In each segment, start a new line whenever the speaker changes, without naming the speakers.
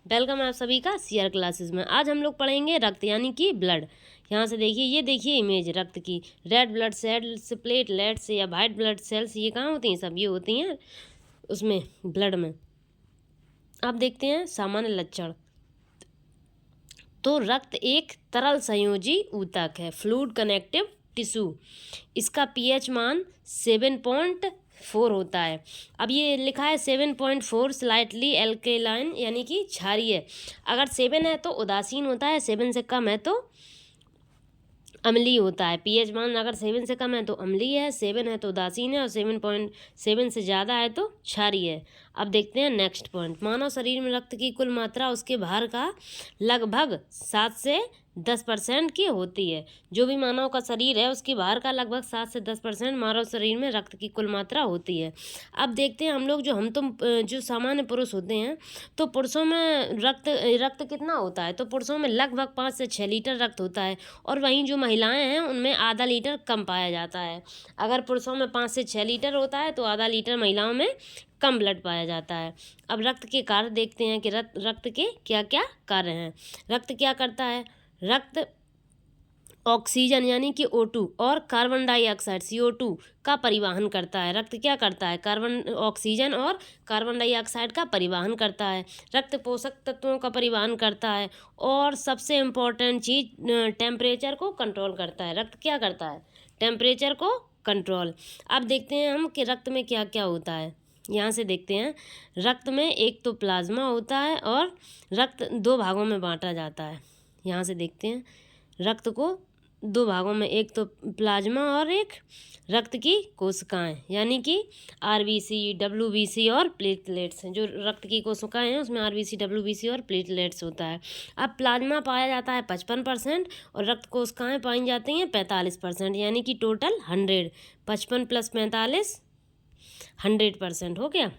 Welcome आप सभी का सीआर क्लासेस में। आज हम लोग पढ़ेंगे रक्त यानी कि ब्लड। यहाँ से देखिए, ये देखिए इमेज रक्त की। रेड ब्लड सेल्स, प्लेटलेट्स या वाइट ब्लड सेल्स, ये कहाँ होती हैं? सब ये होती हैं उसमें, ब्लड में। अब देखते हैं सामान्य लक्षण। तो रक्त एक तरल संयोजी ऊतक है, फ्लूइड कनेक्टिव टिश्यू। इसका पीएच मान 7.4 होता है। अब ये लिखा है 7.4 स्लाइटली एल्केलाइन यानी कि क्षारीय। अगर 7 है तो उदासीन होता है, 7 से कम है तो अम्लीय होता है। पीएच मान अगर 7 से कम है तो अम्लीय है, 7 है तो उदासीन है, और 7.7 से ज़्यादा है तो क्षारीय है। अब देखते हैं नेक्स्ट पॉइंट। मानव शरीर में रक्त की कुल मात्रा उसके भार का लगभग 7 से 10% की होती है। जो भी मानव का शरीर है उसके भार का लगभग 7 से 10% मानव शरीर में रक्त की कुल मात्रा होती है। अब देखते हैं हम लोग, जो हम तुम जो सामान्य पुरुष होते हैं, तो पुरुषों में रक्त कितना होता है? तो पुरुषों में लगभग 5 से 6 लीटर रक्त होता है, और वहीं जो महिलाएं हैं उनमें आधा लीटर कम पाया जाता है। अगर पुरुषों में 5 से 6 लीटर होता है तो आधा लीटर महिलाओं में कम ब्लड पाया जाता है। अब रक्त के कार्य देखते हैं कि रक्त के क्या क्या कार्य हैं। रक्त क्या करता है? रक्त ऑक्सीजन यानी कि O2 और कार्बन डाइऑक्साइड CO2 का परिवहन करता है। रक्त क्या करता है? ऑक्सीजन और कार्बन डाइऑक्साइड का परिवहन करता है। रक्त पोषक तत्वों का परिवहन करता है, और सबसे इम्पोर्टेंट चीज़ टेम्परेचर को कंट्रोल करता है। रक्त क्या करता है? टेम्परेचर को कंट्रोल। अब देखते हैं हम कि रक्त में क्या क्या होता है। यहाँ से देखते हैं, रक्त में एक तो प्लाज्मा होता है, और रक्त 2 भागों में बांटा जाता है। यहाँ से देखते हैं रक्त को 2 भागों में, एक तो प्लाज्मा और एक रक्त की कोशिकाएं यानी कि RBC, WBC और प्लेटलेट्स। जो रक्त की कोशिकाएं हैं उसमें RBC, WBC और प्लेटलेट्स होता है। अब प्लाज्मा पाया जाता है 55%, और रक्त कोशिकाएं पाई जाती हैं 45%, यानी कि टोटल 100। 55 + 45 100% हो गया।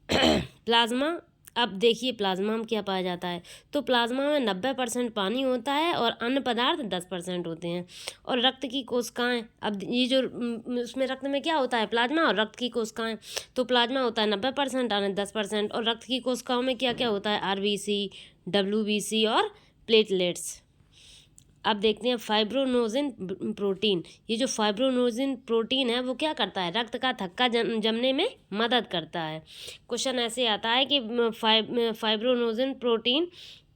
प्लाज्मा। अब देखिए प्लाज्मा में क्या पाया जाता है। तो प्लाज्मा में 90% पानी होता है, और अन्य पदार्थ 10% होते हैं। और रक्त की कोशिकाएं, अब ये जो उसमें रक्त में क्या होता है? प्लाज्मा और रक्त की कोशिकाएं। तो प्लाज्मा होता है 90%, अन्य 10%, और रक्त की कोशिकाओं में क्या क्या होता है? RBC, WBC और प्लेटलेट्स। अब देखते हैं फाइब्रोनोजिन प्रोटीन। ये जो फाइब्रोनोजिन प्रोटीन है वो क्या करता है? रक्त का थक्का जमने में मदद करता है। क्वेश्चन ऐसे आता है कि फाइब्रोनोजिन प्रोटीन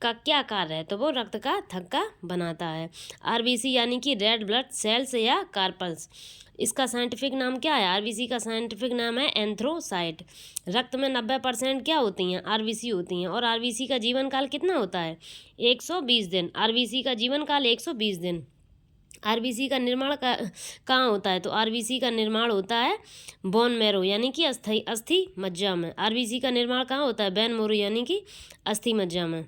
का क्या कार्य है? तो वो रक्त का थक्का बनाता है। RBC यानी कि रेड ब्लड सेल्स या कार्पल्स। इसका साइंटिफिक नाम क्या है? RBC का साइंटिफिक नाम है एंथ्रोसाइट। रक्त में 90% क्या होती हैं? RBC होती हैं, और RBC का जीवन काल कितना होता है? 120 दिन। RBC का जीवन काल 120 दिन। RBC का निर्माण कहाँ होता है? तो RBC का निर्माण होता है बोन मैरो यानी कि अस्थि मज्जा में। RBC का निर्माण कहाँ होता है? बेन मोरो यानी कि अस्थि मज्जा में।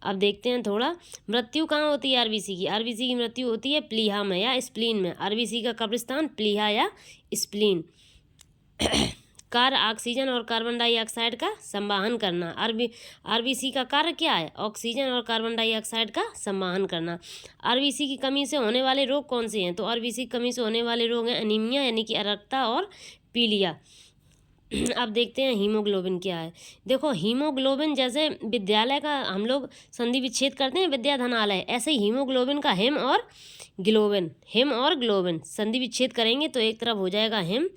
अब देखते हैं थोड़ा, मृत्यु कहाँ होती है RBC की? RBC की मृत्यु होती है प्लीहा में या स्प्लीन में। RBC का कब्रिस्तान प्लीहा या स्प्लीन। कार्य ऑक्सीजन और कार्बन डाइऑक्साइड का संवहन करना। RBC का कार्य क्या है? ऑक्सीजन और कार्बन डाइऑक्साइड का संवहन करना। RBC की कमी से होने वाले रोग कौन से हैं? तो RBC की कमी से होने वाले रोग हैं एनीमिया यानी कि अरक्तता और पीलिया। अब देखते हैं हीमोग्लोबिन क्या है। देखो, हीमोग्लोबिन जैसे विद्यालय का हम लोग संधि विच्छेद करते हैं विद्याधनालय, ऐसे ही हीमोग्लोबिन का हिम और ग्लोबिन संधि विच्छेद करेंगे तो एक तरफ हो जाएगा हिम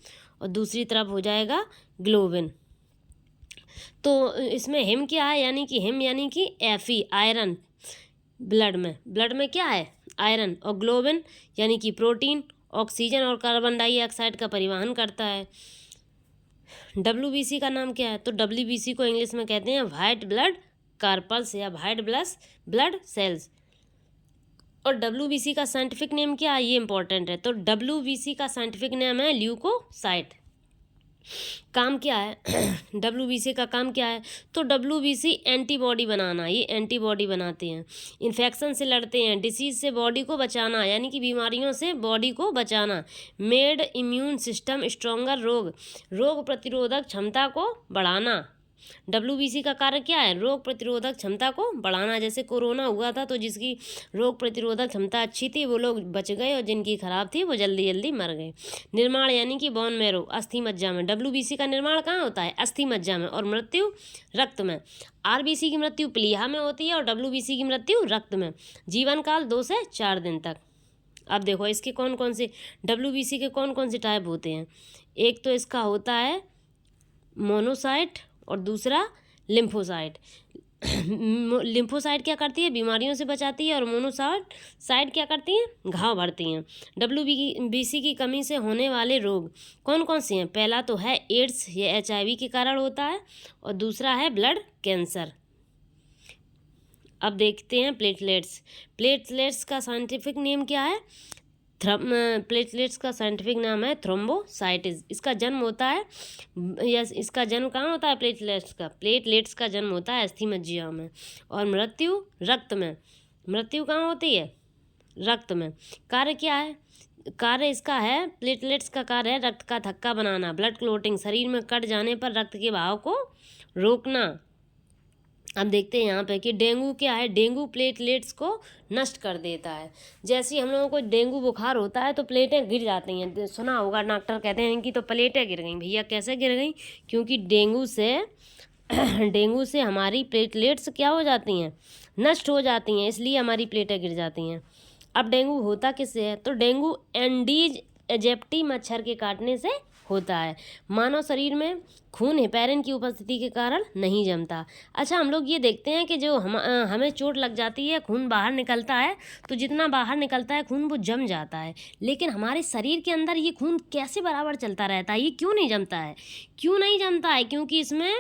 और दूसरी तरफ हो जाएगा ग्लोबिन। तो इसमें हिम क्या है? यानी कि हिम यानी कि Fe आयरन। ब्लड में क्या है? आयरन। और ग्लोबिन यानी कि प्रोटीन, ऑक्सीजन और कार्बन डाइऑक्साइड का परिवहन करता है। WBC का नाम क्या है? तो WBC को इंग्लिश में कहते हैं वाइट ब्लड कार्पल्स या वाइट ब्लड सेल्स। और WBC का साइंटिफिक नेम क्या है? ये इंपॉर्टेंट है। तो WBC का साइंटिफिक नेम है ल्यूकोसाइट। काम क्या है? WBC का काम क्या है? तो WBC एंटीबॉडी बनाना, ये एंटीबॉडी बनाते हैं। इन्फेक्शन से लड़ते हैं, डिसीज से बॉडी को बचाना यानी कि बीमारियों से बॉडी को बचाना। मेड इम्यून सिस्टम स्ट्रॉन्गर, रोग प्रतिरोधक क्षमता को बढ़ाना। WBC का कार्य क्या है? रोग प्रतिरोधक क्षमता को बढ़ाना। जैसे कोरोना हुआ था तो जिसकी रोग प्रतिरोधक क्षमता अच्छी थी वो लोग बच गए और जिनकी खराब थी वो जल्दी जल्दी मर गए। निर्माण यानी कि बोन मैरो, अस्थि मज्जा में। WBC का निर्माण कहाँ होता है? अस्थि मज्जा में। और मृत्यु रक्त में। RBC की मृत्यु प्लीहा में होती है और WBC की मृत्यु रक्त में। जीवन काल 2 से 4 दिन तक। अब देखो इसके कौन कौन से WBC के कौन कौन से टाइप होते हैं। एक तो इसका होता है मोनोसाइट और दूसरा लिम्फोसाइट। लिम्फोसाइट क्या करती है? बीमारियों से बचाती है। और मोनोसाइट क्या करती हैं? घाव भरती हैं। WBC की कमी से होने वाले रोग कौन कौन से हैं? पहला तो है एड्स, ये HIV के कारण होता है। और दूसरा है ब्लड कैंसर। अब देखते हैं प्लेटलेट्स। प्लेटलेट्स का साइंटिफिक नेम क्या है? प्लेटलेट्स का साइंटिफिक नाम है थ्रोम्बोसाइटिस। इसका जन्म होता है इसका जन्म कहाँ होता है? प्लेटलेट्स का जन्म होता है अस्थि मज्जा में। और मृत्यु रक्त में। मृत्यु कहाँ होती है? रक्त में। कार्य क्या है? कार्य इसका है, प्लेटलेट्स का कार्य है रक्त का थक्का बनाना, ब्लड क्लोटिंग, शरीर में कट जाने पर रक्त के बहाव को रोकना। अब देखते हैं यहाँ पे कि डेंगू क्या है? डेंगू प्लेटलेट्स को नष्ट कर देता है। जैसे ही हम लोगों को डेंगू बुखार होता है तो प्लेटें गिर जाती हैं। सुना होगा डॉक्टर कहते हैं कि तो प्लेटें गिर गई। भैया कैसे गिर गई? क्योंकि डेंगू से हमारी प्लेटलेट्स क्या हो जाती हैं? नष्ट हो जाती हैं, इसलिए हमारी प्लेटें गिर जाती हैं। अब डेंगू होता किससे है? तो डेंगू एंडीज एजिप्टी मच्छर के काटने से होता है। मानव शरीर में खून हेपेरिन की उपस्थिति के कारण नहीं जमता। अच्छा, हम लोग ये देखते हैं कि जो हमें चोट लग जाती है, खून बाहर निकलता है, तो जितना बाहर निकलता है खून वो जम जाता है। लेकिन हमारे शरीर के अंदर ये खून कैसे बराबर चलता रहता है? ये क्यों नहीं जमता है? क्यों नहीं जमता है? क्योंकि इसमें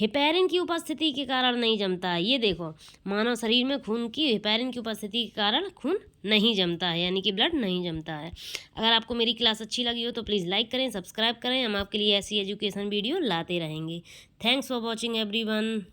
हेपेरिन की उपस्थिति के कारण नहीं जमता है। ये देखो, मानव शरीर में खून की हेपेरिन की उपस्थिति के कारण खून नहीं जमता है, यानी कि ब्लड नहीं जमता है। अगर आपको मेरी क्लास अच्छी लगी हो तो प्लीज़ लाइक करें, सब्सक्राइब करें। हम आपके लिए ऐसी एजुकेशन वीडियो लाते रहेंगे। Thanks for watching everyone.